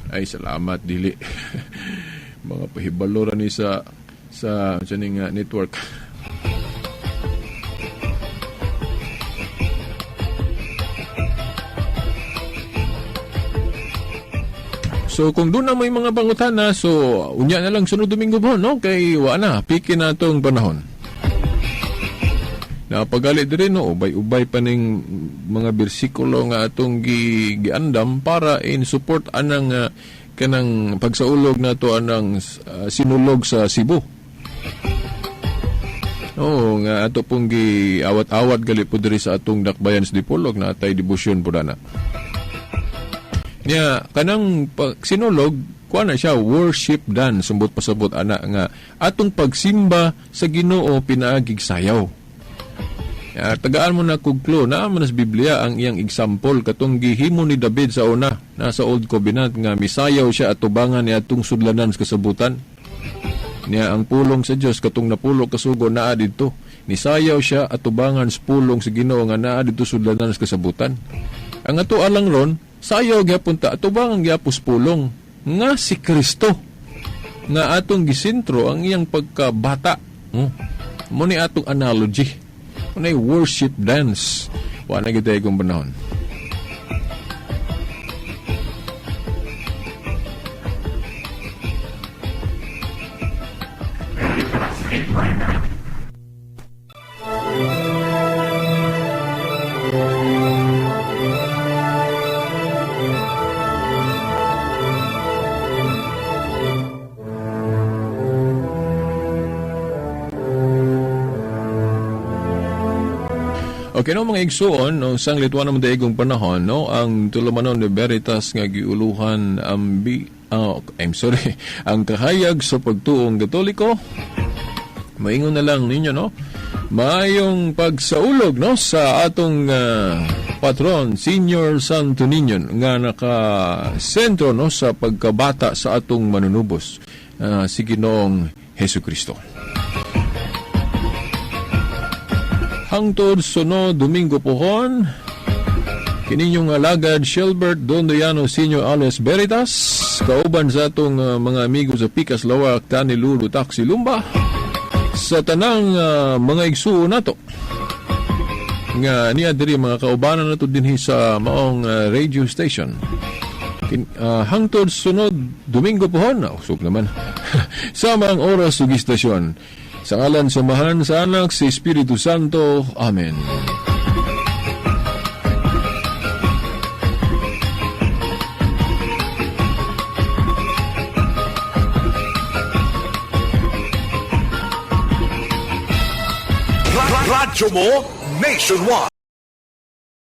Ay, salamat, dili. Mga pahibalo ni sa ning network. So, kung doon na may mga pangutana, so, unya na lang sunod Domingo po, no? Kay, na, pikin na itong panahon. Napagalit din, no? Ubay-ubay pa ning mga bersikulo nga atong giandam para in support anang kanang pagsaulog na to anang sinulog sa Cebu. Nga ato pong giawat-awat gali po diri sa atong dakbayan sa Dipolog na atay debosyon po na. Kanang sinulog, kuha na siya, worship dan, sumbot pasabot ana nga atong pagsimba sa Ginoo pinaagig sayaw. Tagaan mo na kuglo na manas Biblia ang iyang example katong gihimo ni David sa una nasa Old Covenant nga misayaw siya at tubangan niya atong sudlanan sa kasabutan niya ang pulong sa Dios katong napulo kasugo naa didto nisayaw siya at tubangan sa pulong sa Ginoo nga naa didto sudlanan sa kasabutan ang ato alang ron sayaw gyapon ta at tubangan gyapos pulong nga si Kristo nga atong gisentro ang iyang pagkabata mo ni atong analogy Unay worship dance. Wala kita kong panahon. Okay, no, mga igsoon, no, sang litwa naman daigong panahon, no, ang tulumanon ni Veritas nga giuluhan ang kahayag sa pagtuong Katoliko. Maingon na lang ninyo, no, maayong pagsaulog, no, sa atong patron, Senior Santo Niño, nga naka-sentro, no, sa pagkabata sa atong manunubos, si Ginoong Hesukristo. Hangtod sunod Domingo pohon, kininyong alagad Shelbert Dondoyano Senior alias Veritas, kauban sa atong mga amigo sa Picas Lawak, Tani Lulu, Taxi Lumba, sa tanang mga igsuo nato. Nga niya diri mga kaubanan nato dinhi sa maong radio station. Hangtod sunod Domingo pohon, usog naman, sama ang oras ug istasyon. Sa ngalan samahan sa anak si Espiritu Santo. Amen. Radyo mo nationwide.